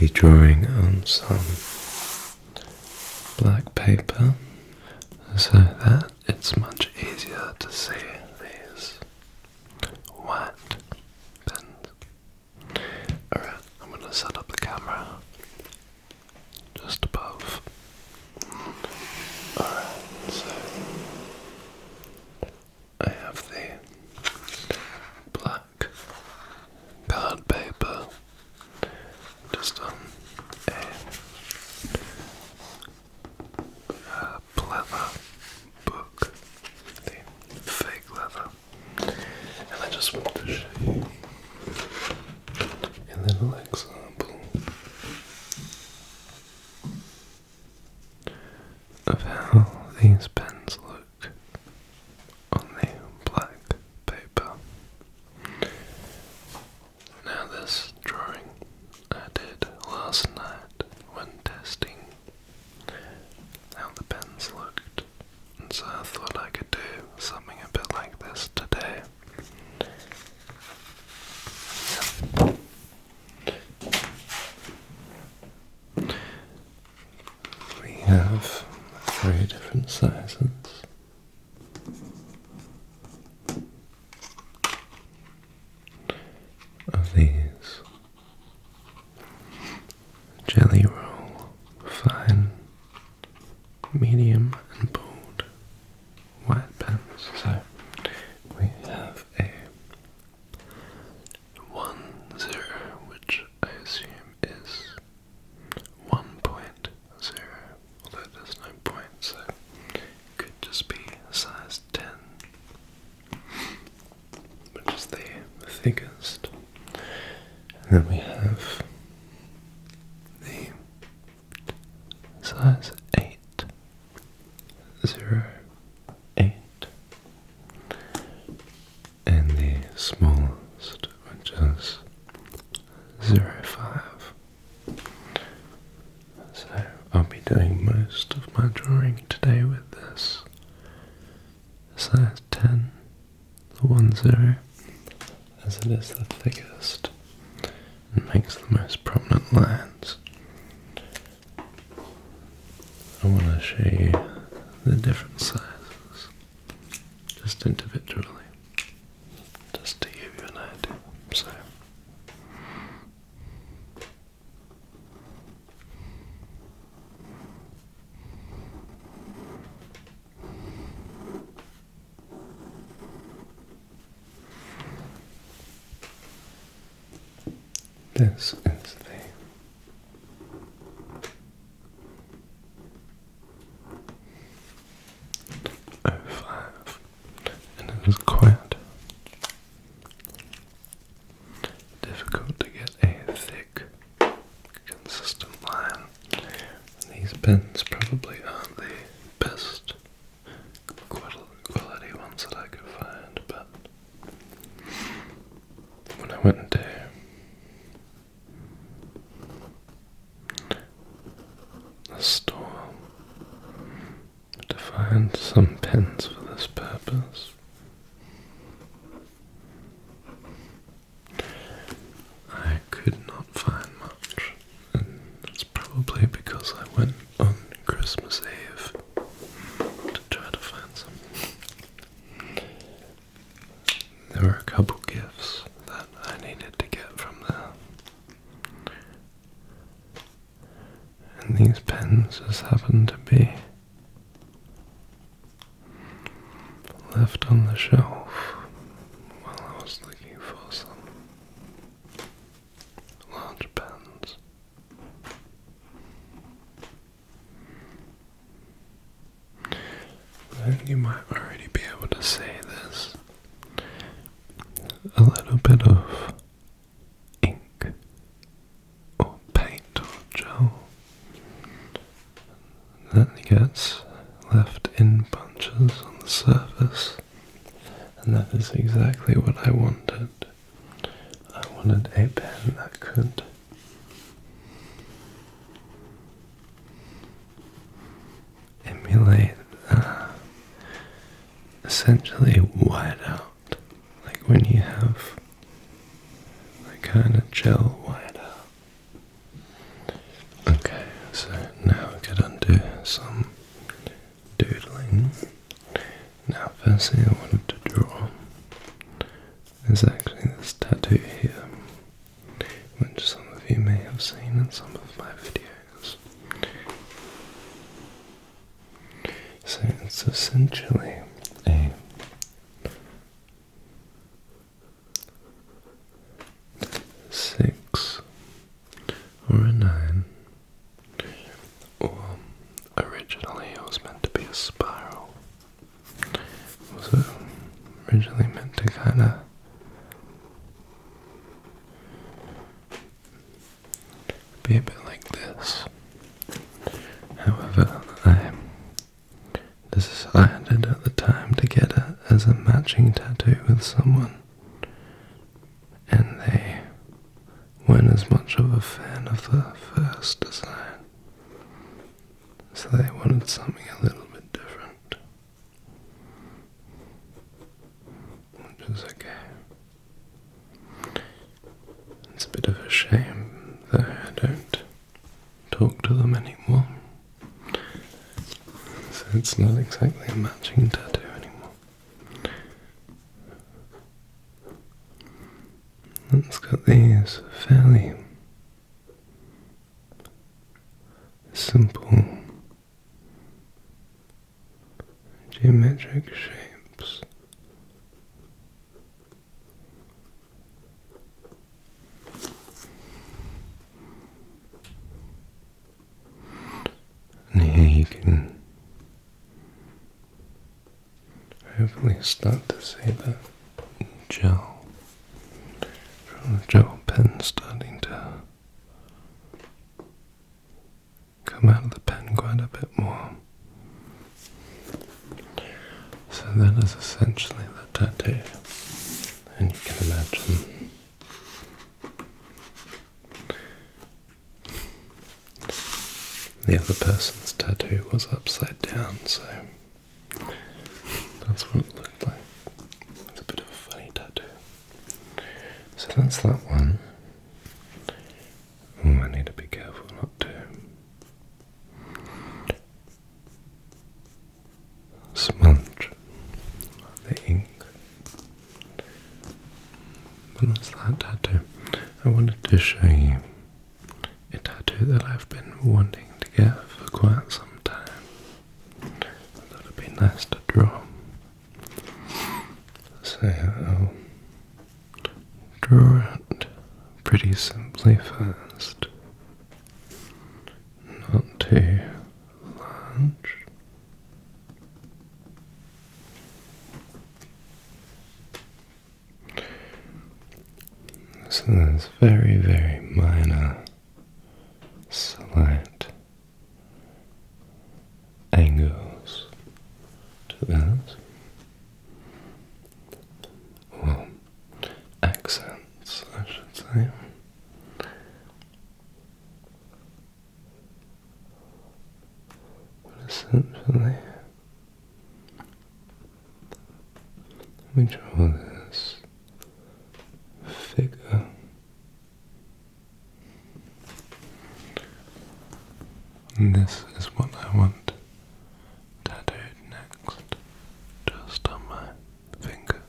be drawing on some black paper so that it's much easier to see these white pens. Alright, I'm going to set up the camera just above. Alright, so I have the black card paper just on a leather book, the fake leather, and I just want to show you a little example of how these pens look on the black paper. Now this drawing I did last night when testing how the pens looked, and so I thought I could do something a bit like this today. We have 3 different sizes of these Jelly Roll Fine, Medium and Bold white pens. So we have a 1-0, which I assume is 1.0, although there's no point, so it could just be size 10, which is the thickest. And then we have the size 808, and the smallest, which is 05. So I'll be doing most of my drawing today with this size 10, the 10, as it is the thickest and makes the most prominent lines. I want to show you the different sizes, just individually, just to give you an idea. So this is the 05, and it was quite difficult to get a thick, consistent line. These pens probably aren't the best quality ones that I could find, but when I went to the store to find some pens for this purpose, I could not find much, and that's probably because I went on Christmas Eve to try to find some. There were a couple gifts that I needed to get from there, and these pens just happened to be left on the shelf while I was looking for some large pens. And you might already be able to see this. A little bit of ink or paint or gel that gets left in bunches on the surface, and that is exactly what I wanted. I wanted a pen that could emulate essentially whiteout, like when you have that kind of gel whiteout. see I wanted to draw is actually this tattoo here, which some of you may have seen in some of my videos. So it's essentially a six or a nine, or originally it was meant to be a spiral. It was originally meant to kind of be a bit like this. However, I decided at the time to get it as a matching tattoo with someone, and they weren't as much of a fan of the first design, so they wanted something a little bit different, which is okay. It's a bit of a shame that I don't talk to them anymore, so it's not exactly a matching tattoo anymore. It's got these fairly simple geometric shapes. And here you can hopefully start to see the gel from the gel pen starting to come out of the pen quite a bit more. So that is essentially the tattoo, and you can imagine the other person's tattoo was upside down, so that's what it looked like. It's a bit of a funny tattoo. So that's that one. Oh, I need to be careful not to smudge the ink. But that's that tattoo. I wanted to show you a tattoo that I've been wanting to get for quite some time. I thought it'd be nice to draw. So I'll draw it pretty simply first. Not too large. So there's very, very minor, slight angles to this. Well, accents, I should say. But essentially, we draw this figure. And this is what I want tattooed next, just on my finger.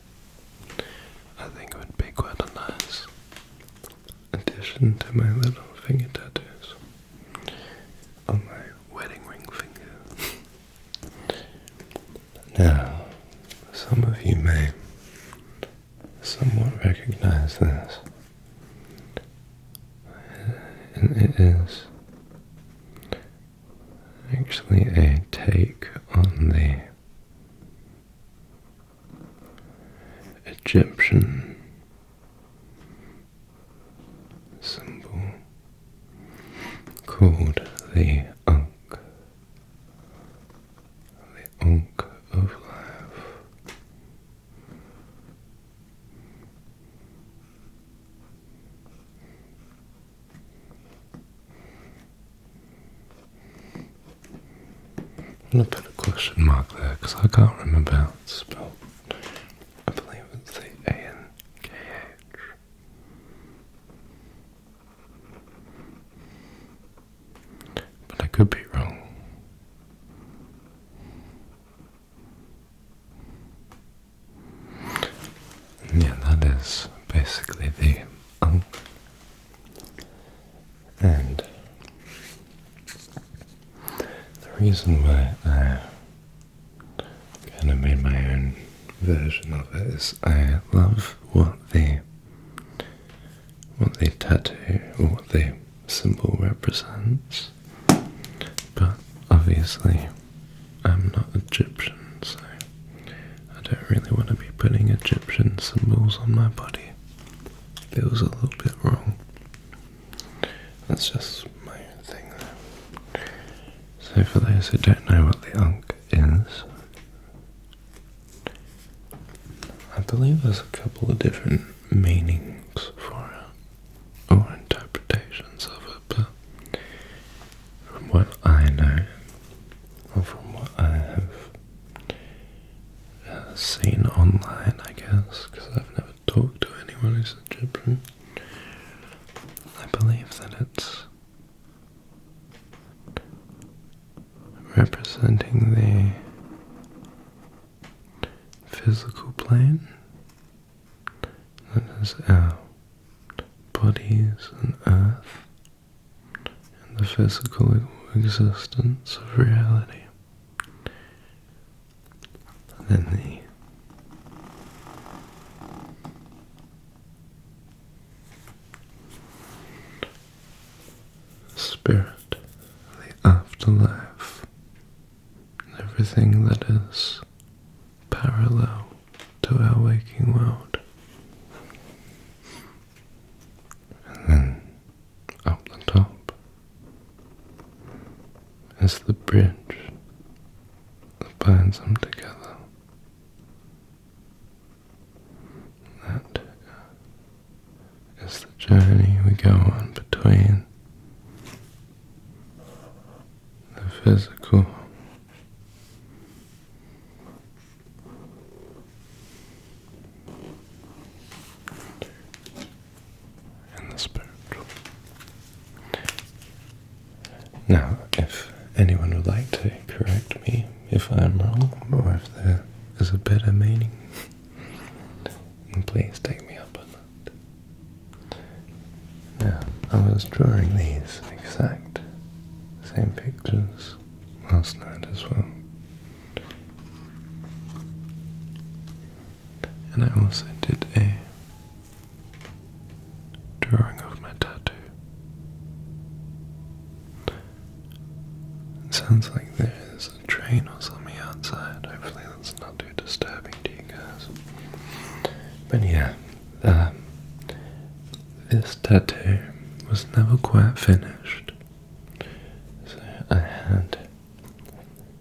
I think it would be quite a nice addition to my little finger tattoos on my wedding ring finger. Now, some of you may somewhat recognize this, and it is actually a take on the Egyptian symbol called the Ankh. The Ankh of Life. I'm going to put a question mark there because I can't remember how it's spelled. I believe it's the A-N-K-H. But I could be wrong. Yeah, that is basically the Ankh. And the reason why I kind of made my own version of it is I love what the tattoo or what the symbol represents, but obviously I'm not Egyptian, so I don't really want to be putting Egyptian symbols on my body. Feels a little bit wrong. That's just my own thing though. So for those who don't know what the Ankh is, I believe there's a couple of different meanings for it, or interpretations of it, but from what I know, or from what I have seen online, I guess, because I've never talked to anyone who's Egyptian, I believe that it's representing the physical plane, that is our bodies and earth, and the physical existence of reality. And then the spirit, the afterlife, everything that is parallel to our waking world. And then up the top is the bridge that binds them together. That is the journey we go on between the physical and the spiritual. Now, if anyone would like to correct me if I'm wrong, or if there is a better meaning, please take me up on that. Now, I was drawing these exact same pictures last night as well. And I also did a drawing of my tattoo. It sounds like there's a train or something outside. Hopefully that's not too disturbing to you guys. But yeah, this tattoo was never quite finished. So I had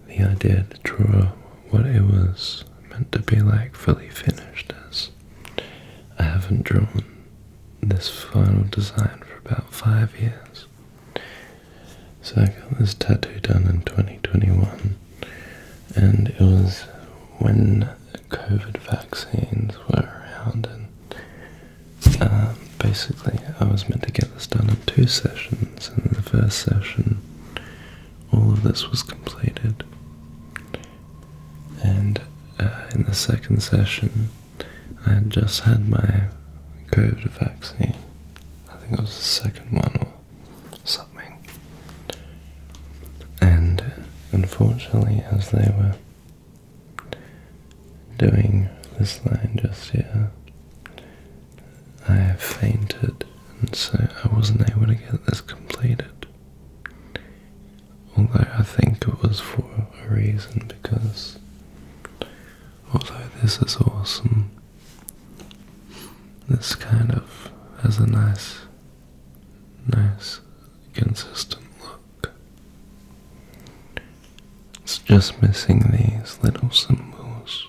the idea to draw what it was meant to be like fully finished as. I haven't drawn this final design for about 5 years. So I got this tattoo done in 2021, and it was when COVID vaccines were around, and basically I was meant to get this done in 2 sessions, and in the first session all of this was completed, and in the second session I had just had my COVID vaccine. I think it was the second one or something. And unfortunately, as they were doing this line just here, I fainted, and so I wasn't able to get this completed. Although I think it was for a reason, because although this is awesome, this kind of has a nice consistent look. It's just missing these little symbols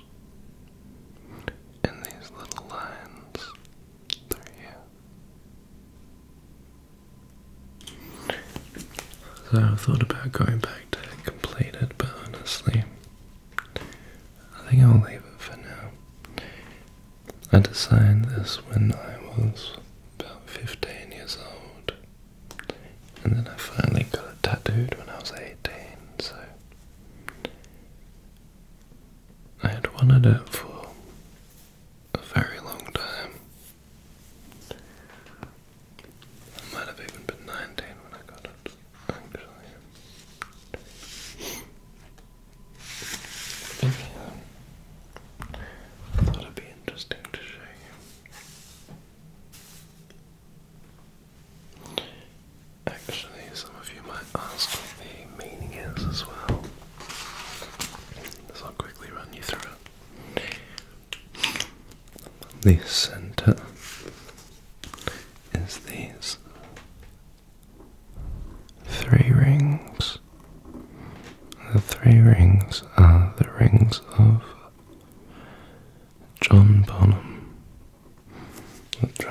and these little lines through here. So I thought about going back to complete it, but honestly, I think I'll leave it for now. I designed this when I was about 15 years old, and then I finally got it tattooed when I was 18, so I had wanted it for a very long time.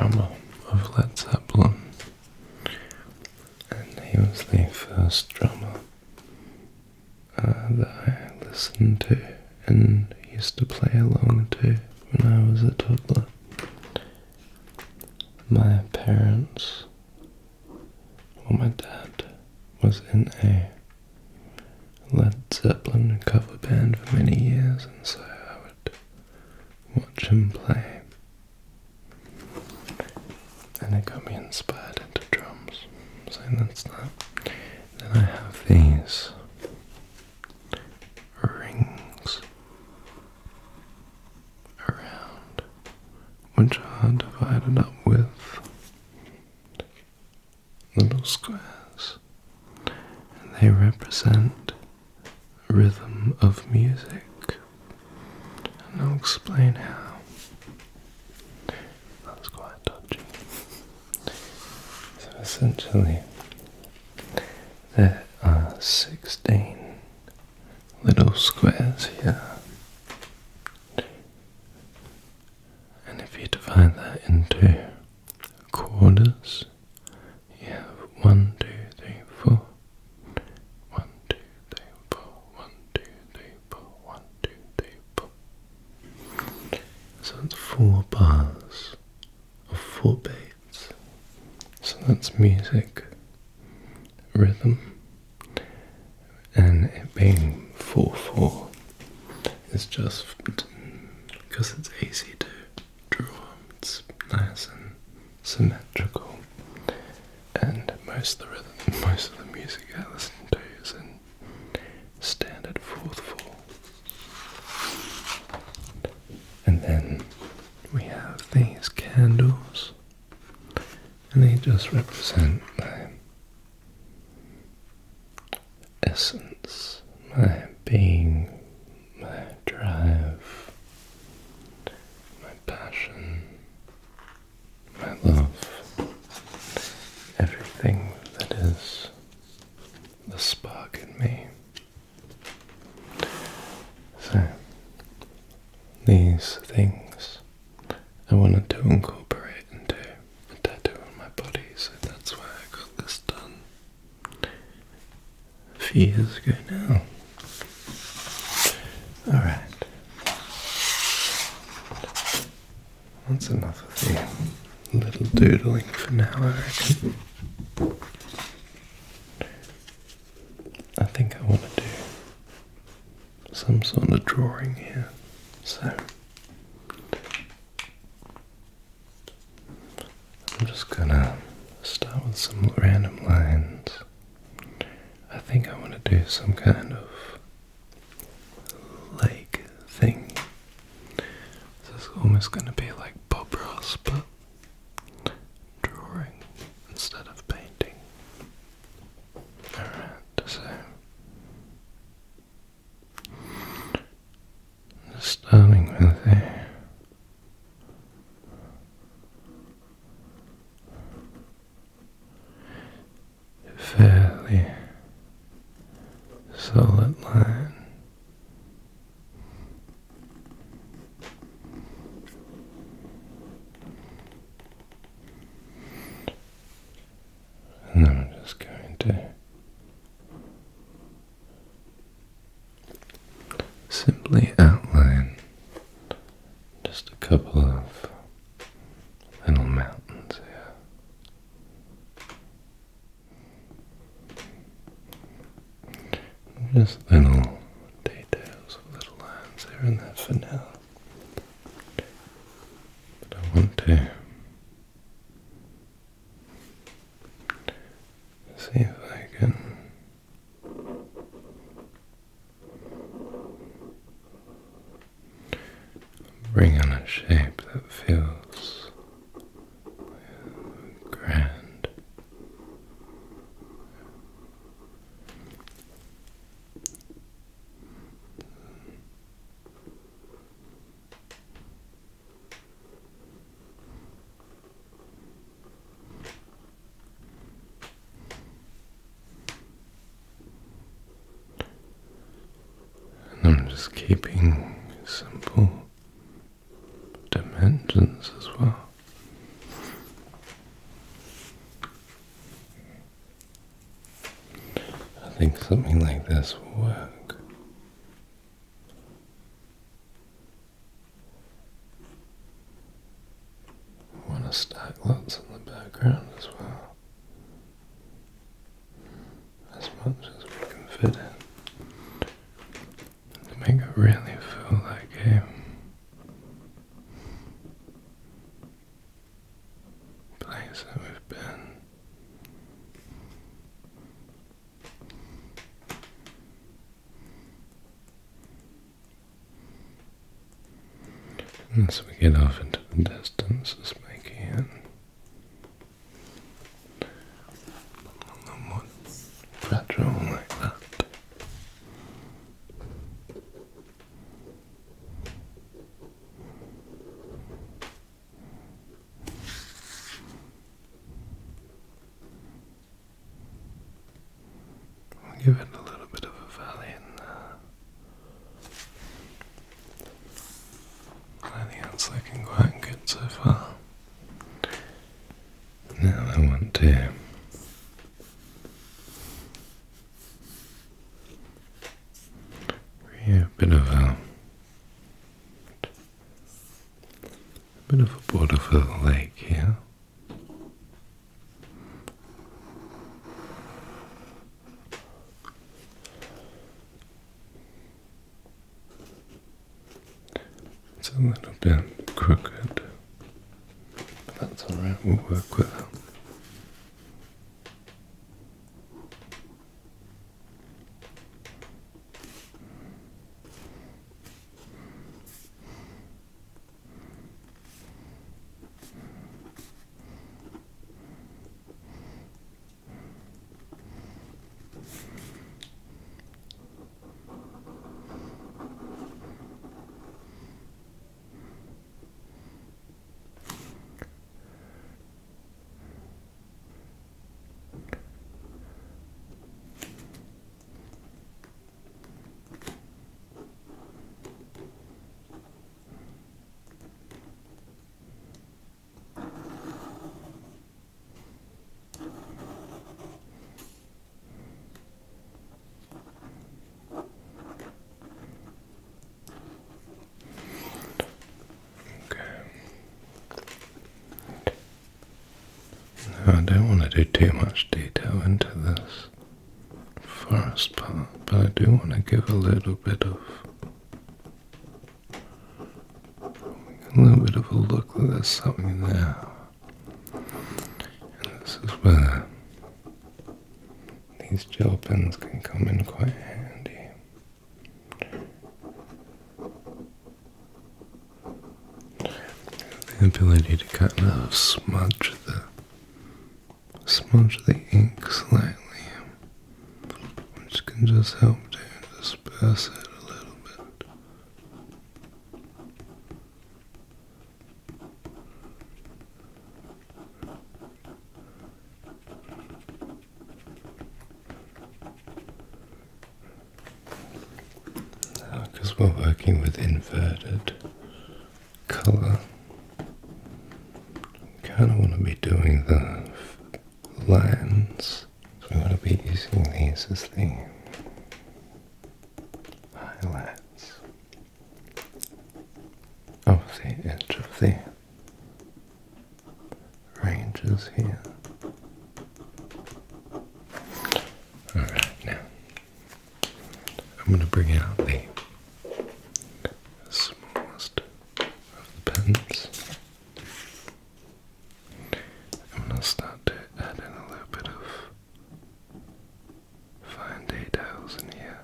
drummer of Led Zeppelin, and he was the first drummer that I listened to and used to play along to when I was a toddler. My parents, well, my dad was in a Led Zeppelin cover band for many years, and so I would watch him play, and it got me inspired into drums. So that's that. Then I have these rings around, which are divided up with little squares, and they represent rhythm of music, and I'll explain how. That's quite dodgy. So essentially, there are 16 little squares here, and if you divide that into quarters, you have 1, 2, 3, 4. 1, 2, 3, 4. 1, 2, 3, 4. 1, 2, 3, 4. So it's 4 bars of 4 beats. So that's music, rhythm, and it being 4/4 is just because it's easy to draw. It's nice and symmetrical, and most of the music I listen to is in standard 4/4. And then we have these candles, and they just represent my essence, my being, my drive, my passion, my love, everything that is the spark in me. So, these things I wanted to incorporate into a tattoo on my body, so that's why I got this done a few years ago now. Alright. That's enough of the little doodling for now, I reckon. I think I want to do some sort of drawing here, so I'm just gonna start with some random lines. I think I want to do some kind of lake thing. So it's almost going to be like Bob Ross, but drawing instead of painting. Alright, so starting with a fairly solid line. And then I'm just going to simply outline just a couple of little mountains here. Just little details, little lines here and there for now. But I want to see if I can bring on a shape that feels grand. And I'm just keeping simple dimensions as well. this will work. I want to stack lots in the background as well, as much as we can fit in, to make it really feel like a place that we've been. And as we get off into the distance, just making it a little more fragile like that. We'll give it a little bit of a valley in there. I think that's looking quite good so far. Now I want to create a bit of a border for the lake here. It's a little bit crooked, but that's alright, we'll work with it. I don't want to do too much detail into this forest part, but I do want to give a little bit of a look that there's something there. And this is where these gel pens can come in quite handy. The ability to kind of smudge the ink slightly, which can just help to disperse it a little bit. Now, because we're working with inverted color, we kind of want to be doing the lines. So we want to be using these as the highlights of the edge of the ranges here. Alright, now I'm going to bring out the smallest of the pens. I'm going to start to add in a little bit of fine details in here.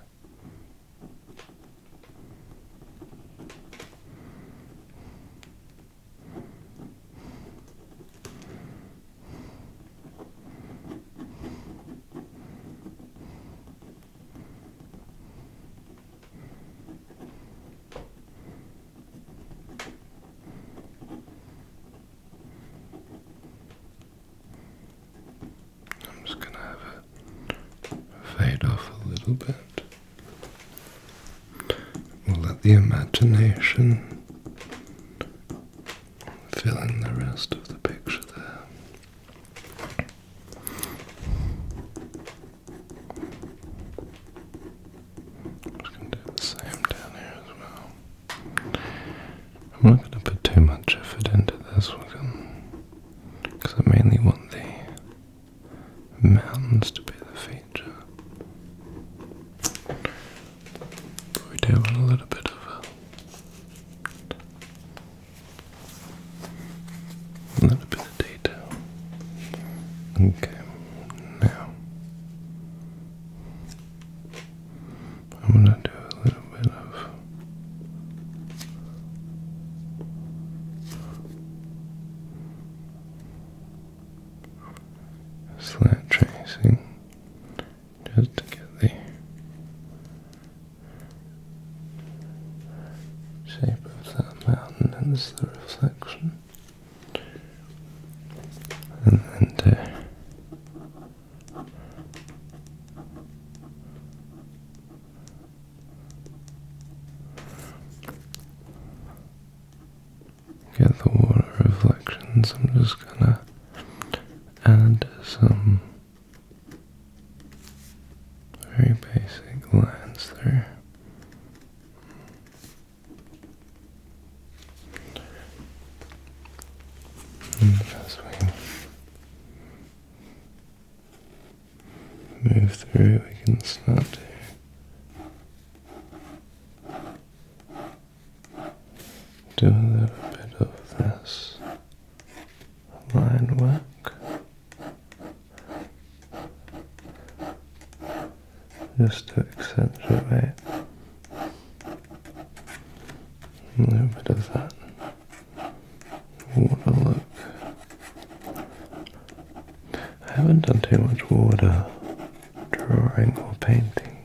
I'm just going to have it fade off a little bit. We'll let the imagination fill in the rest of the picture there. a little bit of detail. Okay, now I'm going to do a little bit of slant tracing just to get the shape of that mountain and the reflection. And then to get the water reflections, I'm just gonna add some very basic lines through. And as we move through, we can start to do a little bit of this line work, just to accentuate a little bit of that water look. I haven't done too much water drawing or painting,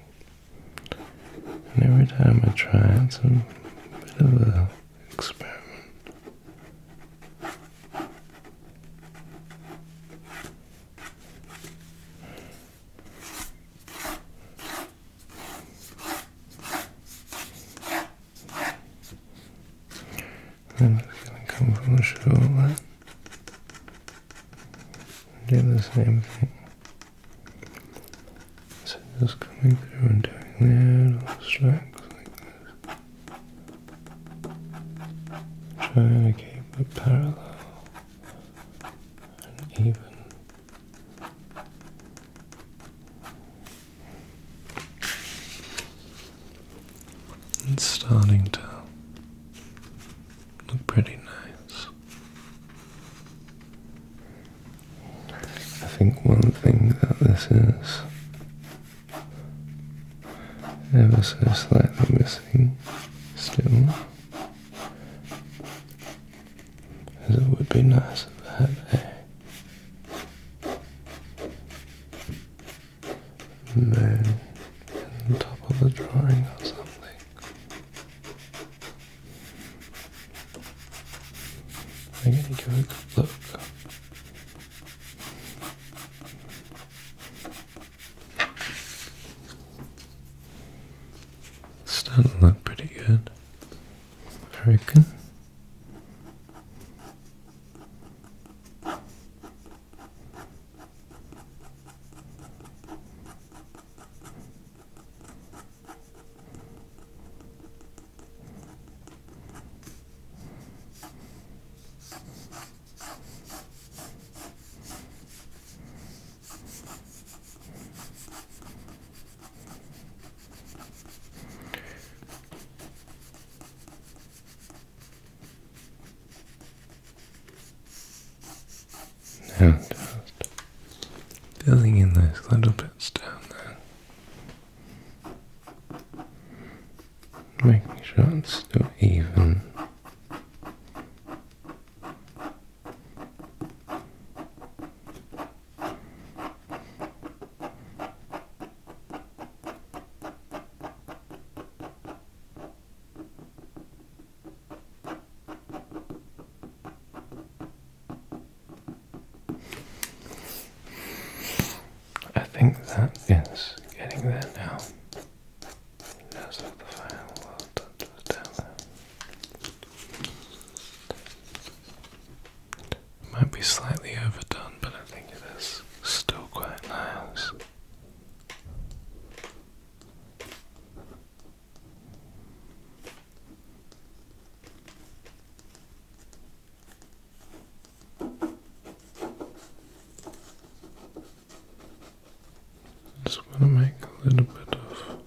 and every time I try it's a bit of a experiment. I'm just going to come from the shoreline and do the same thing. So just coming through and doing little strokes like this. Trying to keep it parallel and even. It's starting to look pretty nice. I think one thing that this is ever so slightly missing still is it would be nice if I had a moon on top of the drawing or something. I'm going to give it a good look. It's starting to look pretty good, I reckon. Now just filling in those little bits down there, making sure it's still even. I think that is getting there now. Just like the final little touches down there. It might be slightly overdone, but I think it is still quite nice. Just want to make a little bit of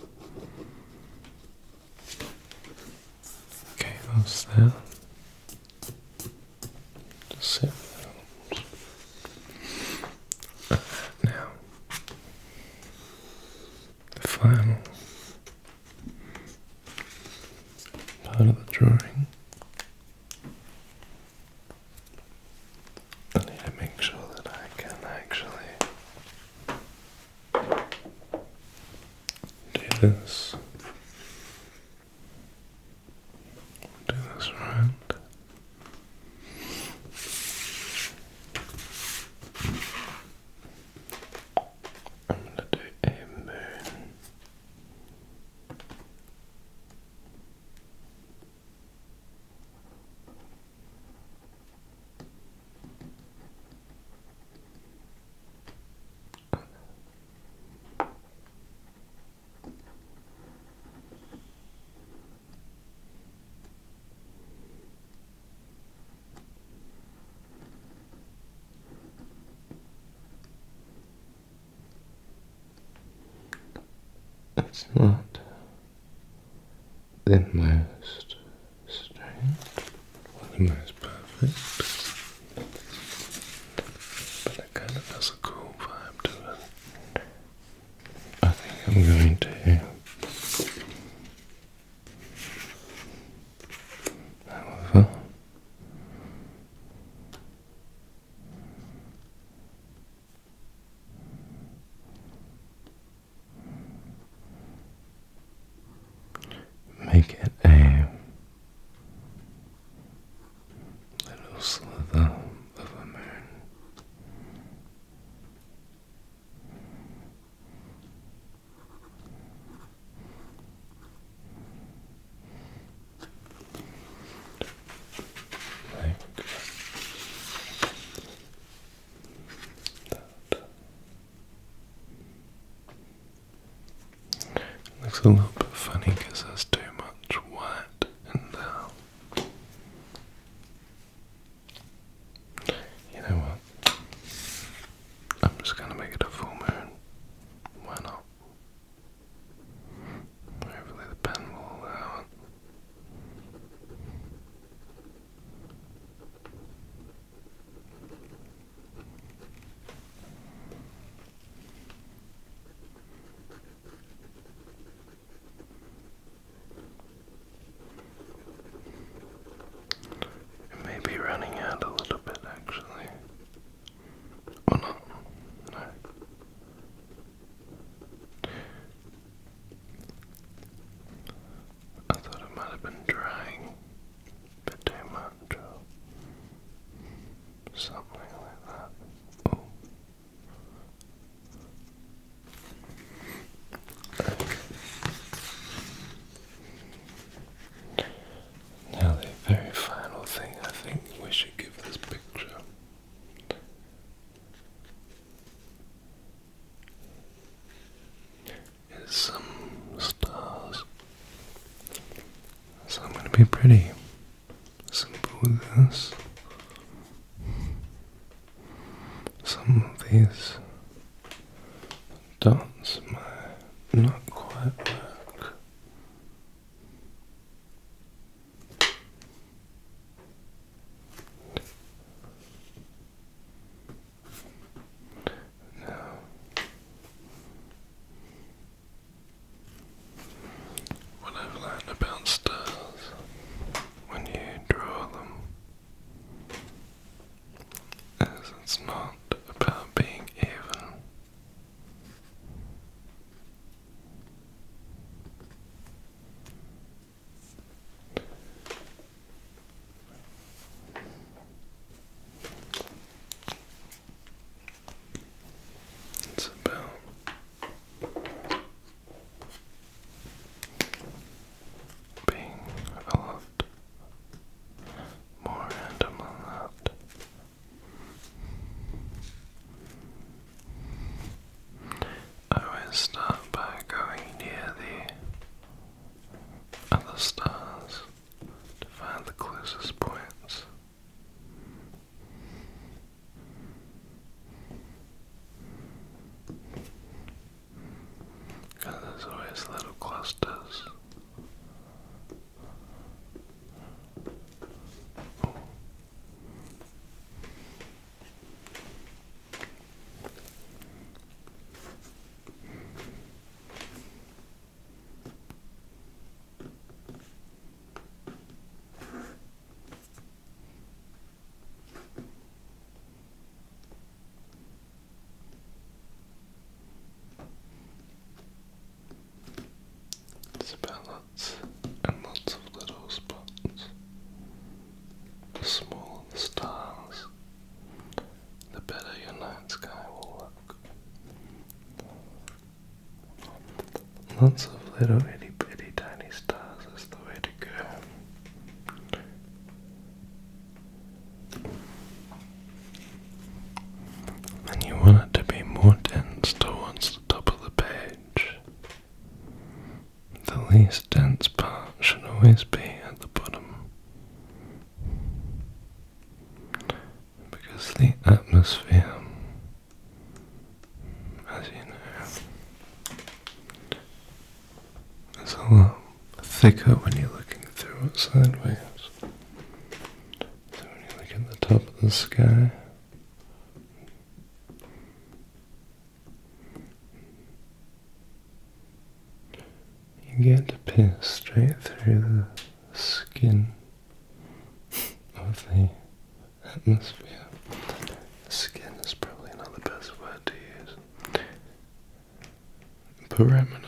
chaos there. Just sit there. this. Do this round. I'm gonna do a moon. It's not the most strange or the most perfect, but it kind of has a cool vibe to it. I think I'm going to, however, make it a little slither of a moon. Like that. Looks a little bit funny because there's too much white in there. You know what? I'm just gonna make it a full moon. Why not? Hopefully the pen will allow it. It may be running out a little bit actually. Or not. No. I thought it might have been drying a bit too much or something like that. Oh. Now the very final thing I think we should give this picture is some stars. So I'm going to be pretty simple with this. Some of these dots might not quite work. Now, what I've learned about stars when you draw them is it's not about being even. It's about being a lot more random than that. Lots of little itty bitty tiny stars is the way to go. And you want it to be more dense towards the top of the page. The least dense part should always be at the bottom, because the atmosphere, as you know, is a lot thicker when you're looking through it sideways. So when you look at the top of the sky, you get to pierce straight through the skin of the atmosphere. Skin is probably not the best word to use. Parameter.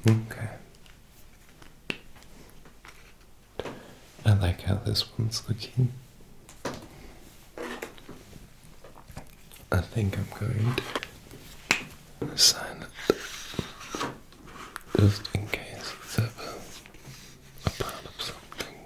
Okay. I like how this one's looking. I think I'm going to assign it just in case it's ever a part of something.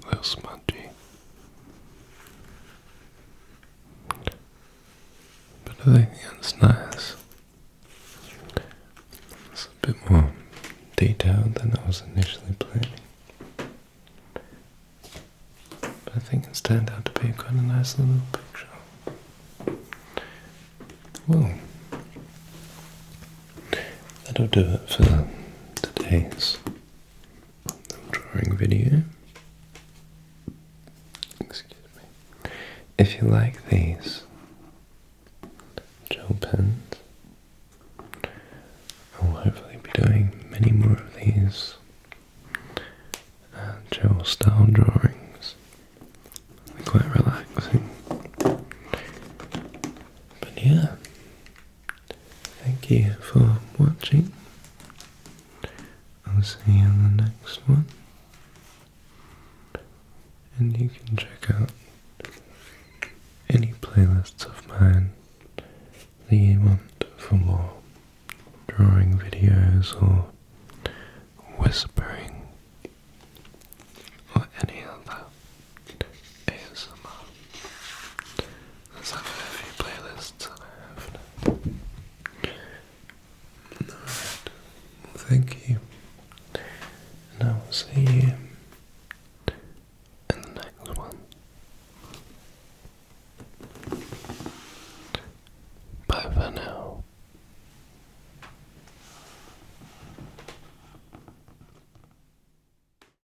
A little smudgy. But I think it's nice. It's a bit more detailed than I was initially planning. But I think it's turned out to be quite a nice little picture. Well, that'll do it for today's drawing video. Excuse me. If you like these gel pens, I will hopefully be doing many more of these gel style drawings. They're quite relaxing. But yeah, thank you for watching. I'll see you in the next one. And you can check out any playlists of mine that you want for more drawing videos or whisper